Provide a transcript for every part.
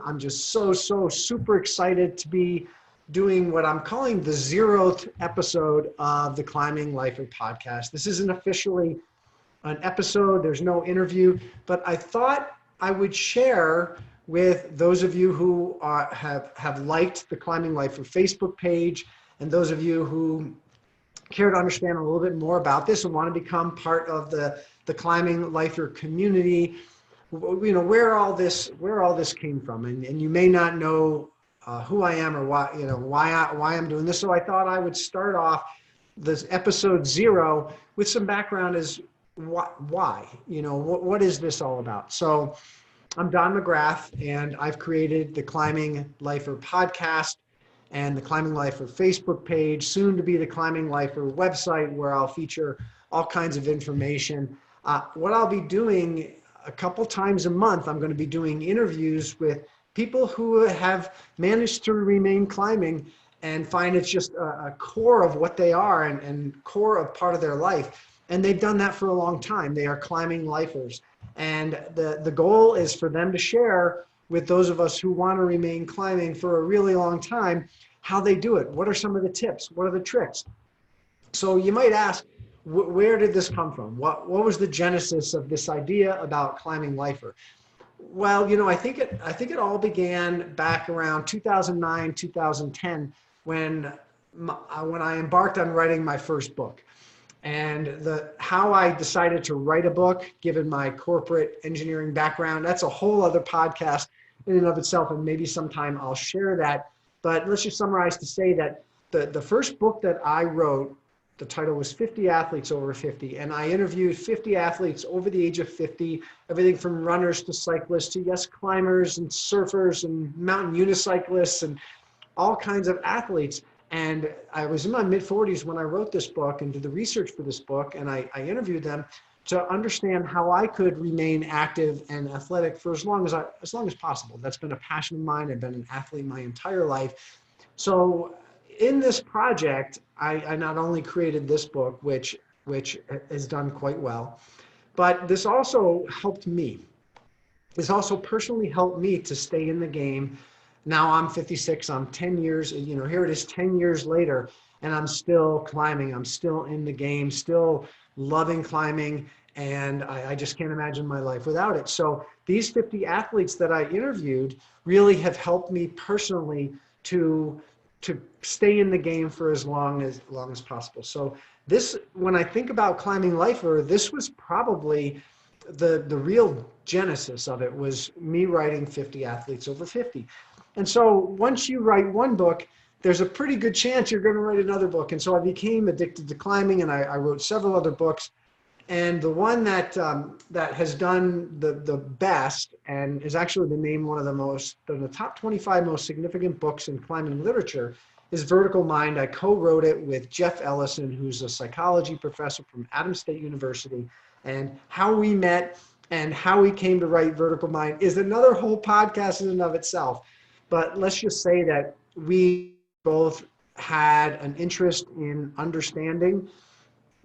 I'm just so super excited to be doing what I'm calling the 0th episode of the Climbing Lifer podcast. This isn't officially an episode, there's no interview, but I thought I would share with those of you who have liked the Climbing Lifer Facebook page and those of you who care to understand a little bit more about this and want to become part of the Climbing Lifer community, where all this came from, and you may not know who I am or why I'm doing this. So I thought I would start off this episode 0 with some background as why, what is this all about? So I'm Don McGrath, and I've created the Climbing Lifer podcast and the Climbing Lifer Facebook page, soon to be the Climbing Lifer website, where I'll feature all kinds of information. What I'll be doing a couple times a month, I'm going to be doing interviews with people who have managed to remain climbing and find it's just a core of what they are and core of part of their life. And they've done that for a long time. They are climbing lifers. And the goal is for them to share with those of us who want to remain climbing for a really long time, how they do it. What are some of the tips? What are the tricks? So you might ask, where did this come from? What was the genesis of this idea about climbing lifer? Well, I think it all began back around 2009, 2010, when I embarked on writing my first book. And how I decided to write a book, given my corporate engineering background, that's a whole other podcast in and of itself, and maybe sometime I'll share that. But let's just summarize to say that the first book that I wrote, the title was 50 Athletes Over 50, and I interviewed 50 athletes over the age of 50, everything from runners to cyclists to climbers and surfers and mountain unicyclists and all kinds of athletes. And I was in my mid-40s when I wrote this book and did the research for this book, and I interviewed them to understand how I could remain active and athletic for as long as possible. That's been a passion of mine. I've been an athlete my entire life. So in this project, I not only created this book, which has done quite well, but this also helped me. This also personally helped me to stay in the game. Now I'm 56, I'm 10 years, here it is 10 years later, and I'm still climbing. I'm still in the game, still loving climbing, and I just can't imagine my life without it. So these 50 athletes that I interviewed really have helped me personally to stay in the game for as long as possible. So this, when I think about climbing lifer, this was probably the real genesis of it, was me writing 50 Athletes Over 50. And so once you write one book, there's a pretty good chance you're going to write another book. And so I became addicted to climbing, and I wrote several other books. And the one that has done the best and has actually been named one of the top 25 most significant books in climbing literature is Vertical Mind. I co-wrote it with Jeff Ellison, who's a psychology professor from Adams State University. And how we met and how we came to write Vertical Mind is another whole podcast in and of itself. But let's just say that we both had an interest in understanding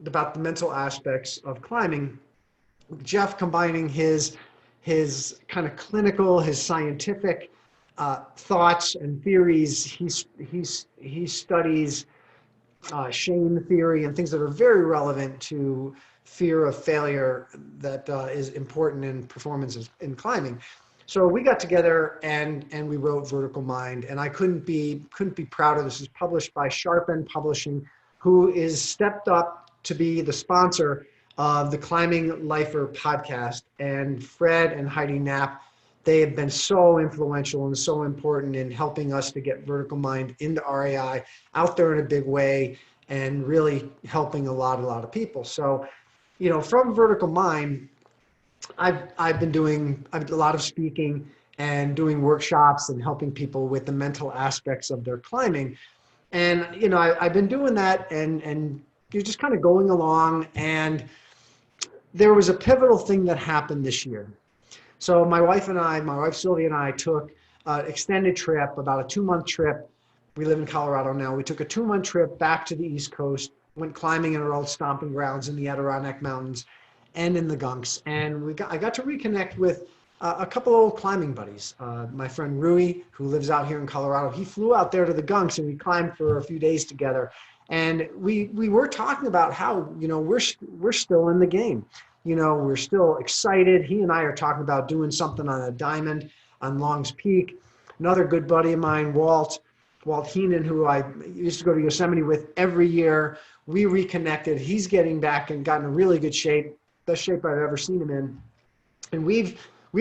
about the mental aspects of climbing. Jeff combining his kind of clinical, his scientific thoughts and theories. He studies shame theory and things that are very relevant to fear of failure that is important in performance in climbing. So we got together and we wrote Vertical Mind, and I couldn't be prouder. This is published by Sharp End Publishing, who is stepped up to be the sponsor of the Climbing Lifer podcast. And Fred and Heidi Knapp, they have been so influential and so important in helping us to get Vertical Mind into RAI out there in a big way and really helping a lot of people. So, from Vertical Mind, I've been doing a lot of speaking and doing workshops and helping people with the mental aspects of their climbing. And, I've been doing that and you're just kind of going along. And there was a pivotal thing that happened this year. So my wife Sylvia and I took an extended trip, about a 2-month trip. We live in Colorado now. We took a 2-month trip back to the East Coast, went climbing in our old stomping grounds in the Adirondack Mountains and in the Gunks. And I got to reconnect with a couple of old climbing buddies. My friend Rui, who lives out here in Colorado, he flew out there to the Gunks and we climbed for a few days together. And we were talking about how, we're still in the game. We're still excited. He and I are talking about doing something on a diamond on Long's Peak. Another good buddy of mine, Walt Heenan, who I used to go to Yosemite with every year. We reconnected. He's getting back and gotten in really good shape, best shape I've ever seen him in. And we've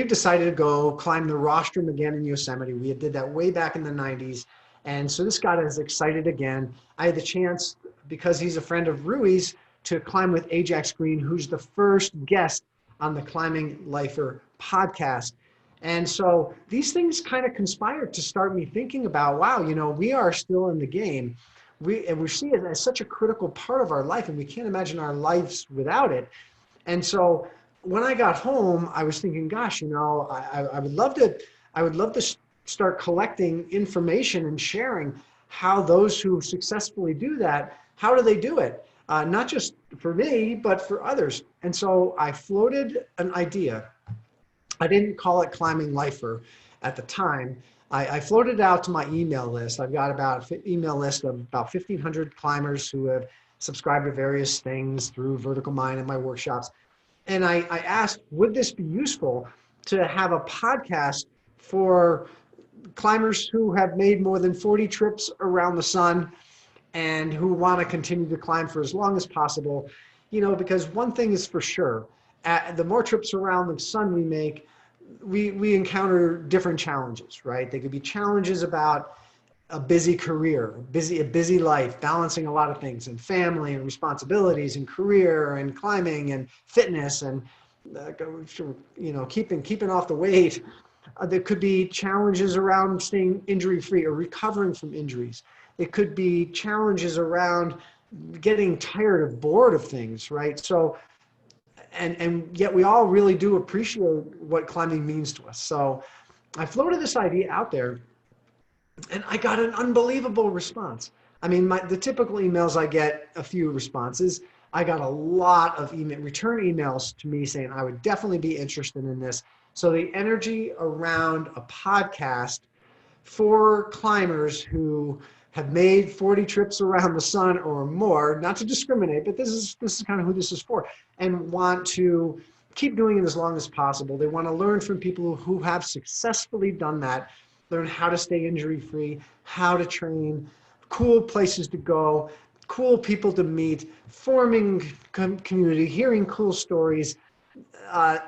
decided to go climb the rostrum again in Yosemite. We did that way back in the 90s. And so this got us excited again. I had the chance, because he's a friend of Rui's, to climb with Ajax Green, who's the first guest on the Climbing Lifer podcast. And so these things kind of conspired to start me thinking about, wow, we are still in the game. We see it as such a critical part of our life, and we can't imagine our lives without it. And so when I got home, I was thinking, gosh, I would love to start collecting information and sharing how those who successfully do that, how do they do it? Not just for me, but for others. And so I floated an idea. I didn't call it Climbing Lifer at the time. I floated out to my email list. I've got about an email list of about 1,500 climbers who have subscribed to various things through Vertical Mind and my workshops. And I asked, would this be useful to have a podcast for climbers who have made more than 40 trips around the sun and who want to continue to climb for as long as possible? Because one thing is for sure, the more trips around the sun we make, we encounter different challenges, right? They could be challenges about a busy career, a busy life, balancing a lot of things, and family and responsibilities and career and climbing and fitness and keeping off the weight. There could be challenges around staying injury free or recovering from injuries. It could be challenges around getting tired or bored of things, right? So, and yet we all really do appreciate what climbing means to us. So I floated this idea out there, and I got an unbelievable response. I mean, the typical emails, I get a few responses. I got a lot of return emails to me saying I would definitely be interested in this. So the energy around a podcast for climbers who have made 40 trips around the sun or more, not to discriminate, but this is kind of who this is for, and want to keep doing it as long as possible. They want to learn from people who have successfully done that, learn how to stay injury-free, how to train, cool places to go, cool people to meet, forming community, hearing cool stories.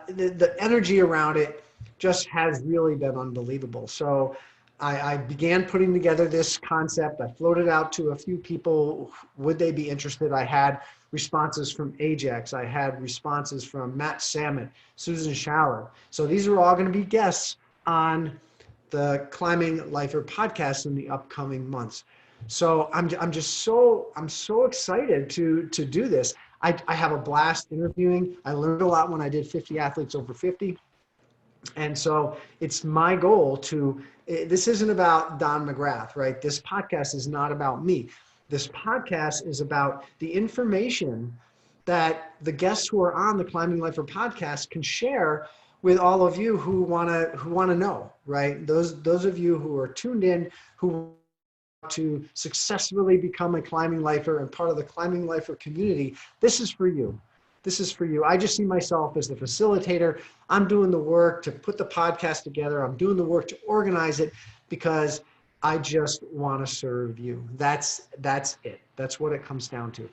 The energy around it just has really been unbelievable. So I began putting together this concept. I floated out to a few people. Would they be interested? I had responses from Ajax. I had responses from Matt Samet, Susan Schaller. So these are all going to be guests on the Climbing Lifer podcast in the upcoming months. So I'm so excited to do this. I have a blast interviewing. I learned a lot when I did 50 athletes over 50. And so it's my goal this isn't about Don McGrath, right? This podcast is not about me. This podcast is about the information that the guests who are on the Climbing Lifer podcast can share with all of you who want to know, right? Those of you who are tuned in, who want to successfully become a Climbing Lifer and part of the Climbing Lifer community, this is for you. This is for you. I just see myself as the facilitator. I'm doing the work to put the podcast together. I'm doing the work to organize it because I just want to serve you. That's it. That's what it comes down to.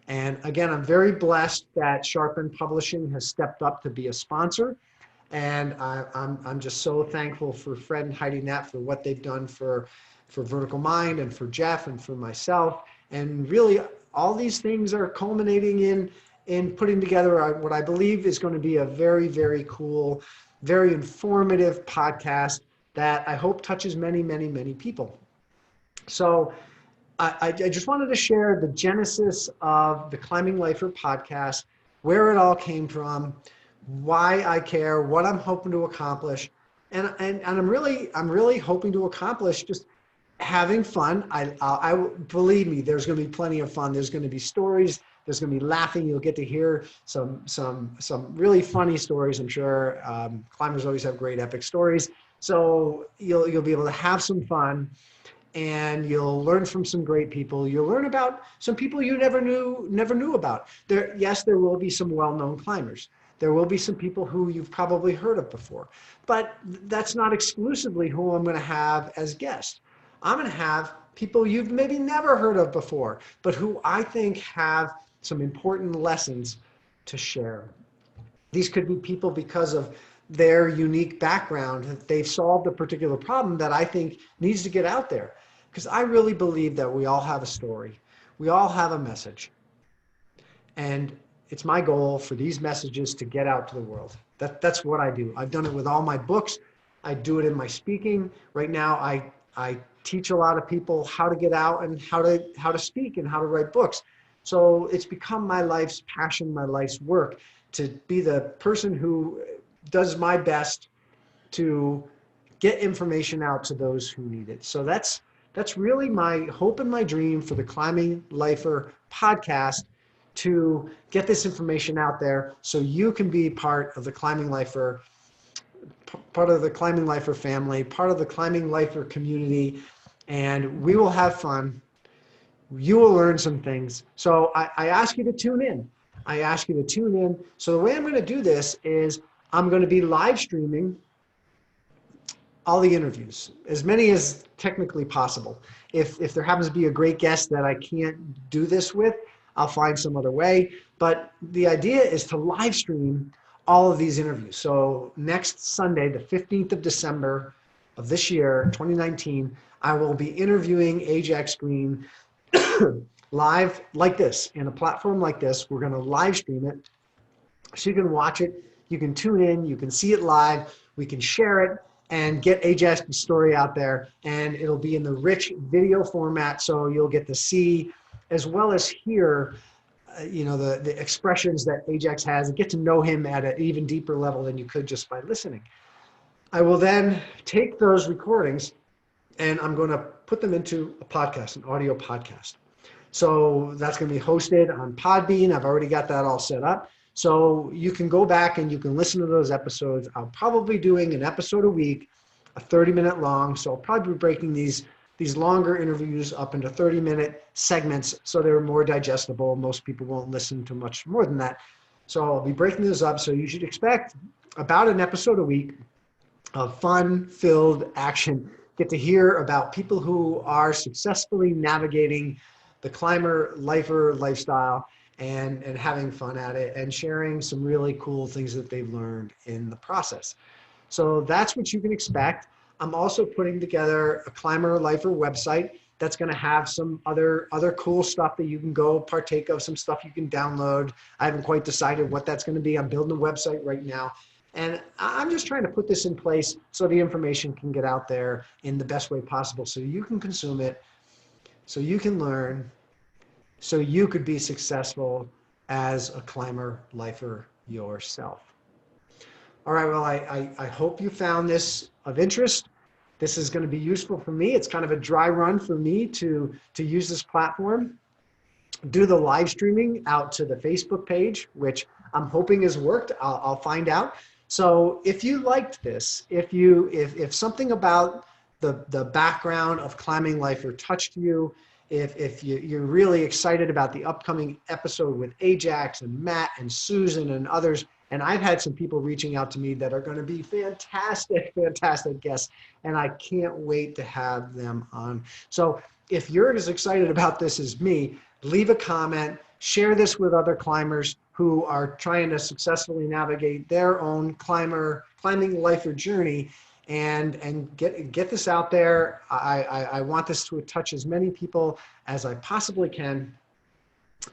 And again, I'm very blessed that Sharpen Publishing has stepped up to be a sponsor. And I'm just so thankful for Fred and Heidi Knapp for what they've done for Vertical Mind and for Jeff and for myself. And really, all these things are culminating in putting together what I believe is going to be a very, very cool, very informative podcast that I hope touches many, many, many people. So I just wanted to share the genesis of the Climbing Lifer podcast, where it all came from, why I care, what I'm hoping to accomplish. And I'm really hoping to accomplish just having fun. I believe me, there's going to be plenty of fun. There's going to be stories There's going to be laughing. You'll get to hear some really funny stories. I'm sure climbers always have great epic stories. So you'll be able to have some fun, and you'll learn from some great people. You'll learn about some people you never knew about. Yes, there will be some well-known climbers. There will be some people who you've probably heard of before, but that's not exclusively who I'm going to have as guests. I'm going to have people you've maybe never heard of before, but who I think have some important lessons to share. These could be people because of their unique background. They've solved a particular problem that I think needs to get out there. Because I really believe that we all have a story. We all have a message. And it's my goal for these messages to get out to the world. That's what I do. I've done it with all my books. I do it in my speaking. Right now, I teach a lot of people how to get out and how to speak and how to write books. So it's become my life's passion, my life's work, to be the person who does my best to get information out to those who need it. So that's really my hope and my dream for the Climbing Lifer podcast, to get this information out there so you can be part of the Climbing Lifer, part of the Climbing Lifer family, part of the Climbing Lifer community, and we will have fun. You will learn some things. So I ask you to tune in. I ask you to tune in. So the way I'm going to do this is I'm going to be live streaming all the interviews, as many as technically possible. If there happens to be a great guest that I can't do this with, I'll find some other way. But the idea is to live stream all of these interviews. So next Sunday, the 15th of December of this year, 2019, I will be interviewing Ajax Green live like this, in a platform like this. We're going to live stream it so you can watch it, you can tune in, you can see it live, we can share it and get Ajax's story out there, and it'll be in the rich video format, so you'll get to see as well as hear the expressions that Ajax has, and get to know him at an even deeper level than you could just by listening. I will then take those recordings and I'm going to put them into a podcast, an audio podcast. So that's going to be hosted on Podbean. I've already got that all set up. So you can go back and you can listen to those episodes. I'll probably be doing an episode a week, a 30-minute long. So I'll probably be breaking these longer interviews up into 30-minute segments so they're more digestible. Most people won't listen to much more than that. So I'll be breaking those up. So you should expect about an episode a week of fun-filled action. Get to hear about people who are successfully navigating the climber lifer lifestyle and having fun at it and sharing some really cool things that they've learned in the process. So that's what you can expect. I'm also putting together a Climber Lifer website that's going to have some other cool stuff that you can go partake of, some stuff you can download. I haven't quite decided what that's going to be. I'm building a website right now. And I'm just trying to put this in place so the information can get out there in the best way possible so you can consume it, so you can learn, so you could be successful as a climber lifer yourself. All right, well, I hope you found this of interest. This is going to be useful for me. It's kind of a dry run for me to use this platform, do the live streaming out to the Facebook page, which I'm hoping has worked. I'll find out. So if you liked this, if something about the background of Climbing Lifer touched you, if you're really excited about the upcoming episode with Ajax and Matt and Susan and others, and I've had some people reaching out to me that are going to be fantastic guests, and I can't wait to have them on. So if you're as excited about this as me, leave a comment, share this with other climbers who are trying to successfully navigate their own climbing lifer journey, and get this out there. I want this to touch as many people as I possibly can.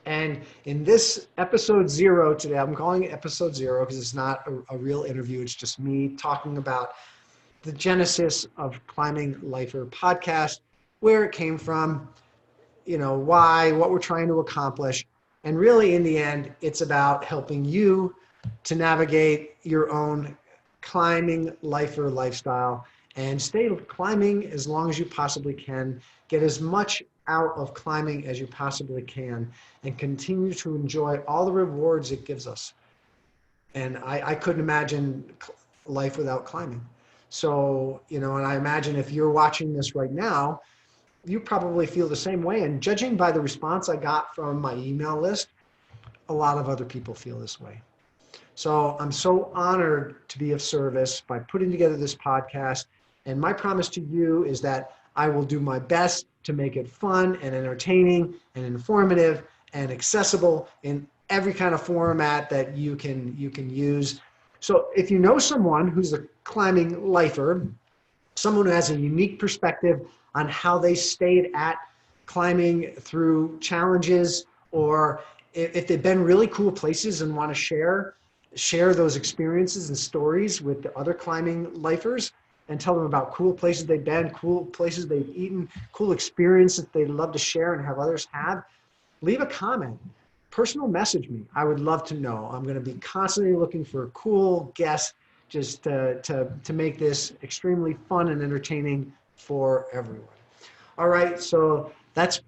And in this episode 0 today, I'm calling it episode 0 because it's not a real interview. It's just me talking about the genesis of Climbing Lifer podcast, where it came from, why, what we're trying to accomplish. And really, in the end, it's about helping you to navigate your own climbing lifer lifestyle and stay climbing as long as you possibly can. Get as much out of climbing as you possibly can, and continue to enjoy all the rewards it gives us. And I couldn't imagine life without climbing. So, and I imagine if you're watching this right now, you probably feel the same way. And judging by the response I got from my email list, a lot of other people feel this way. So I'm so honored to be of service by putting together this podcast. And my promise to you is that I will do my best to make it fun and entertaining and informative and accessible in every kind of format that you can use. So if you know someone who's a climbing lifer, someone who has a unique perspective on how they stayed at climbing through challenges, or if they've been really cool places and want to share those experiences and stories with the other climbing lifers, and tell them about cool places they've been, cool places they've eaten, cool experiences they'd love to share and have others have, leave a comment. Personal message me. I would love to know. I'm going to be constantly looking for cool guests just to make this extremely fun and entertaining for everyone. All right, so that's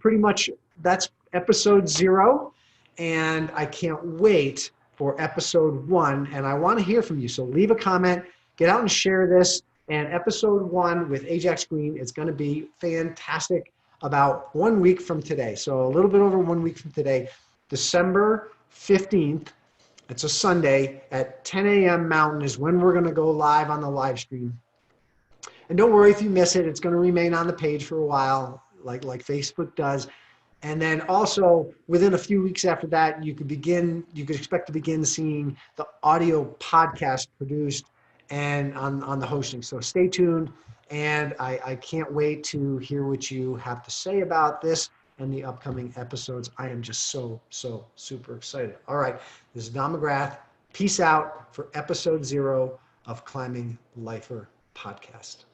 episode 0, and I can't wait for episode 1, and I want to hear from you. So leave a comment, get out and share this. And episode 1 with Ajax Green is going to be fantastic, about 1 week from today. So a little bit over 1 week from today, December 15th. It's a Sunday at 10 a.m. Mountain is when we're going to go live on the live stream. And don't worry if you miss it. It's going to remain on the page for a while, like Facebook does. And then also within a few weeks after that, you could expect to begin seeing the audio podcast produced and on the hosting. So stay tuned. And I can't wait to hear what you have to say about this and the upcoming episodes. I am just so super excited. All right, this is Don McGrath. Peace out for episode 0 of Climbing Lifer Podcast.